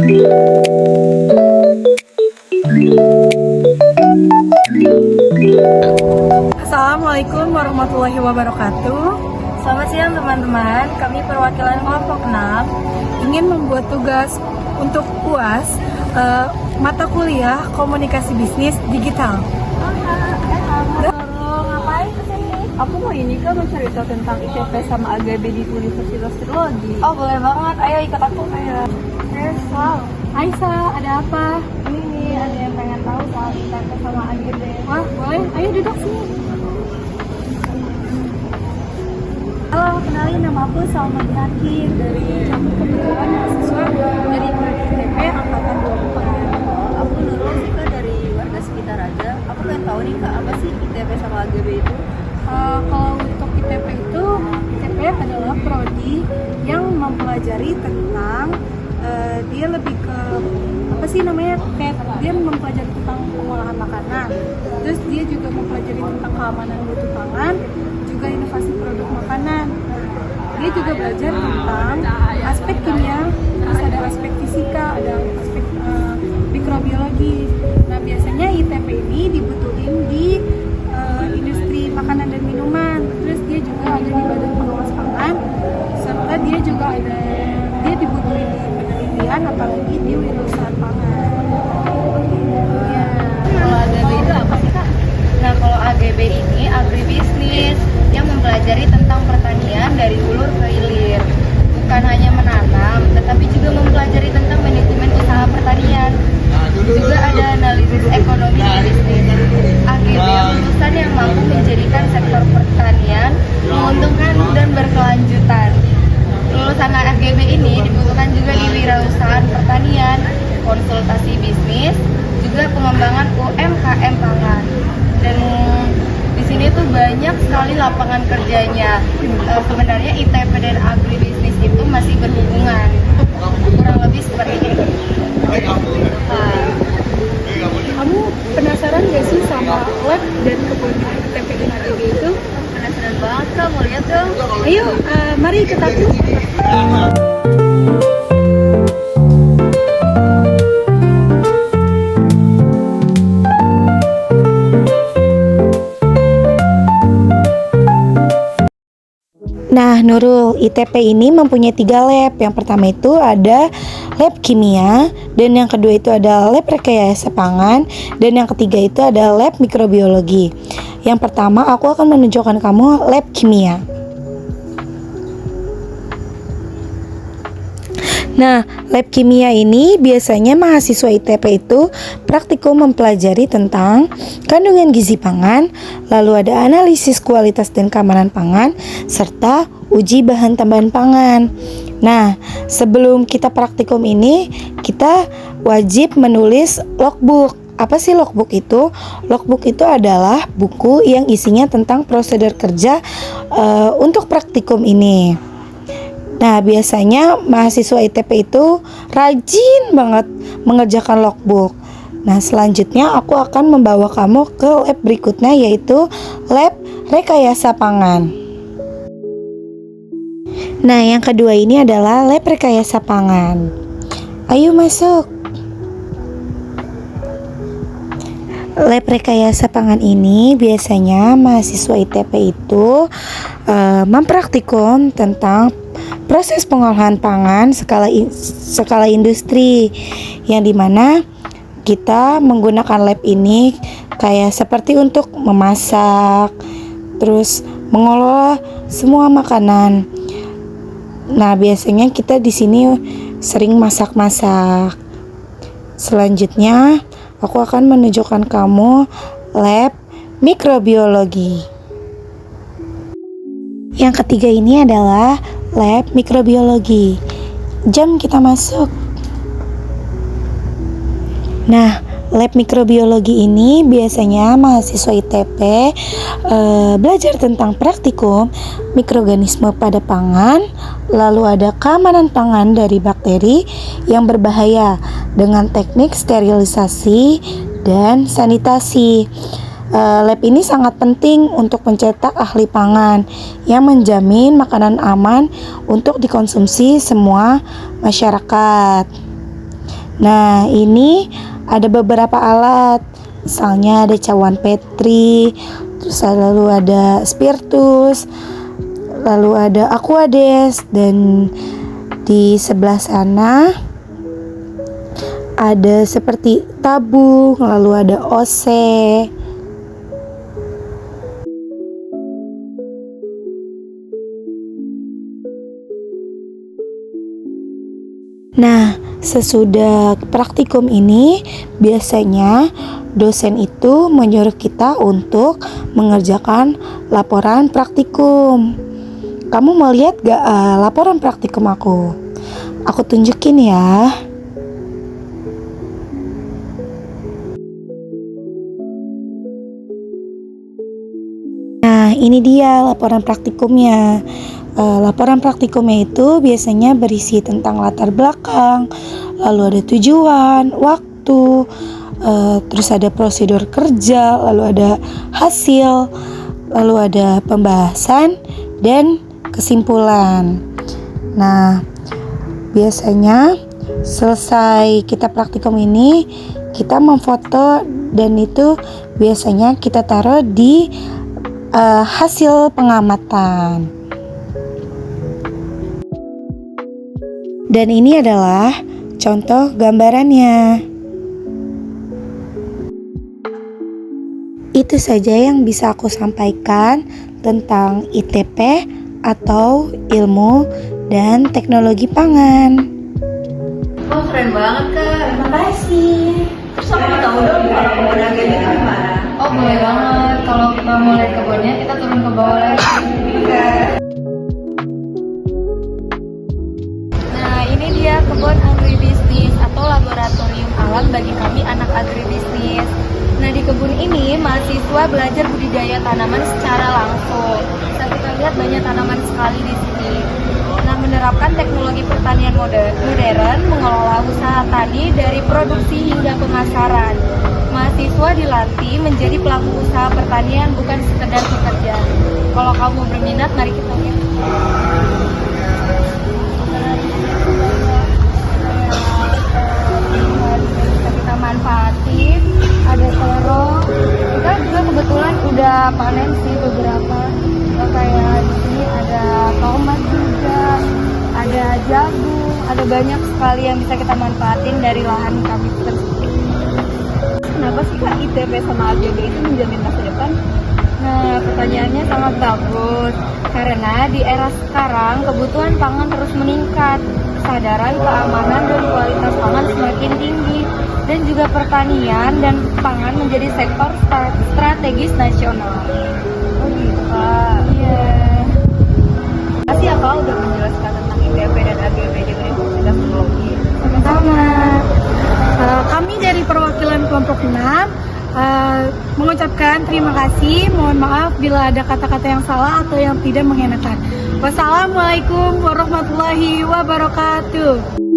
Assalamualaikum warahmatullahi wabarakatuh. Selamat siang teman-teman, kami perwakilan kelompok 6 Ingin membuat tugas untuk UAS mata kuliah komunikasi bisnis digital. Ngapain kesini? Aku mau mau cerita tentang ITP sama AGB di Universitas Trilogi. Oh boleh banget, ayo ikut aku. Ayo. Aisyah, ada apa? Ini nih, ada yang pengen tahu soal ITP sama AGB. Wah, boleh. Ayo duduk sini. Halo, kenalin nama aku Salma Hakim dari campur kebetulan mahasiswa dari ITP angkatan 24. Aku Nurul sih Kak, dari warga sekitar aja. Aku pengen tahu nih Kak, apa sih ITP sama AGB itu? Kalau untuk ITP itu, ITP adalah prodi yang mempelajari tentang dia lebih ke apa sih namanya, kayak dia mempelajari tentang pengolahan makanan, terus dia juga mempelajari tentang keamanan mutu pangan, juga inovasi produk makanan. Dia juga belajar tentang aspek kimia, terus ada aspek fisika, ada aspek mikrobiologi. Nah biasanya ITP ini dibutuhin di industri makanan dan minuman, terus dia juga ada di badan pengawas pangan, serta dia juga dibutuhin di penelitian, apalagi di wirausahaan pangan. Ya. Kalau AGB itu apa sih Kak? Nah kalau AGB ini agribisnis yang mempelajari tentang pertanian dari hulu ke hilir. Bukan hanya menanam, tetapi juga mempelajari tentang manajemen usaha pertanian. Juga ada analisis ekonomi dan bisnis. AGB lulusan yang mampu menjadikan sektor pertanian menguntungkan dan berkelanjutan. Lulusan AGB ini dibutuhkan juga di wirausahaan pertanian, konsultasi bisnis, juga pengembangan UMKM pangan. Dan di sini tuh banyak sekali lapangan kerjanya. Sebenarnya ITP dan agribisnis itu masih berhubungan, kurang lebih seperti itu. Kamu penasaran gak sih sama lab dan kebetulan ITP dan AGB itu? Penasaran banget Kak, mau lihat dong. Ayo, mari ikut aku. Nah, Nurul, ITP ini mempunyai 3 lab. Yang pertama itu ada lab kimia, dan yang kedua itu ada lab rekayasa pangan, dan yang ketiga itu ada lab mikrobiologi. Yang pertama, aku akan menunjukkan kamu lab kimia. Nah, lab kimia ini biasanya mahasiswa ITP itu praktikum mempelajari tentang kandungan gizi pangan, lalu ada analisis kualitas dan keamanan pangan, serta uji bahan tambahan pangan. Nah, sebelum kita praktikum ini, kita wajib menulis logbook. Apa sih logbook itu? Logbook itu adalah buku yang isinya tentang prosedur kerja untuk praktikum ini. Nah, biasanya mahasiswa ITP itu rajin banget mengerjakan logbook. Nah, selanjutnya aku akan membawa kamu ke lab berikutnya, yaitu lab rekayasa pangan. Nah, yang kedua ini adalah lab rekayasa pangan. Ayo masuk. Lab rekayasa pangan ini biasanya mahasiswa ITP itu mempraktikum tentang proses pengolahan pangan skala industri, yang dimana kita menggunakan lab ini kayak seperti untuk memasak, terus mengolah semua makanan. Nah, biasanya kita di sini sering masak-masak. Selanjutnya, aku akan menunjukkan kamu lab mikrobiologi. Yang ketiga ini adalah lab mikrobiologi. Jam kita masuk. Nah, lab mikrobiologi ini biasanya mahasiswa ITP belajar tentang praktikum mikroorganisme pada pangan, lalu ada keamanan pangan dari bakteri yang berbahaya dengan teknik sterilisasi dan sanitasi. Lab ini sangat penting untuk mencetak ahli pangan yang menjamin makanan aman untuk dikonsumsi semua masyarakat. Nah, ini ada beberapa alat. Misalnya ada cawan Petri, terus lalu ada spiritus, lalu ada aquades, dan di sebelah sana ada seperti tabung, lalu ada OC. Nah, sesudah praktikum ini biasanya dosen itu menyuruh kita untuk mengerjakan laporan praktikum. Kamu mau lihat gak laporan praktikum aku? Aku tunjukin ya. Nah, ini dia laporan praktikumnya. Laporan praktikumnya itu biasanya berisi tentang latar belakang, lalu ada tujuan, waktu, terus ada prosedur kerja, lalu ada hasil, lalu ada pembahasan dan kesimpulan. Nah, biasanya selesai kita praktikum ini, kita memfoto dan itu biasanya kita taruh di hasil pengamatan. Dan ini adalah contoh gambarannya. Itu saja yang bisa aku sampaikan tentang ITP atau Ilmu dan Teknologi Pangan. Wah, keren banget Kak. Terima kasih. Terus aku mau tahu dong kalau kebun anggrek itu gimana? Oh, boleh banget. Kalau kita mau lihat kebunnya, kita turun ke bawah lagi. Nah, ini dia kebun agribisnis atau laboratorium alam bagi kami anak agribisnis. Nah, di kebun ini mahasiswa belajar budidaya tanaman secara langsung. Bisa kita lihat banyak tanaman sekali di sini. Nah, menerapkan teknologi pertanian modern, mengelola usaha tani dari produksi hingga pemasaran. Mahasiswa dilatih menjadi pelaku usaha pertanian, bukan sekedar pekerja. Kalau kamu berminat, mari kita lihat. Bisa kita manfaatin. Ada terong. Kita juga kebetulan udah panen sih beberapa. Kayak di sini ada tomat juga, ada jagung, ada banyak sekali yang bisa kita manfaatin dari lahan kami tersebut. Kenapa sih Kak ITP sama AGB itu menjamin masa depan? Nah, pertanyaannya sangat bagus. Karena di era sekarang kebutuhan pangan terus meningkat, kesadaran keamanan dan kualitas pangan semakin tinggi, dan juga pertanian dan pangan menjadi sektor strategis nasional. Oh gitu Kak. Iya. Terima kasih ya Kak udah menjelaskan tentang ITP dan AGB di Universitas Teknologi. Sama-sama. Kami dari perwakilan kelompok 6 mengucapkan terima kasih. Mohon maaf bila ada kata-kata yang salah atau yang tidak mengenakan. Wassalamualaikum warahmatullahi wabarakatuh.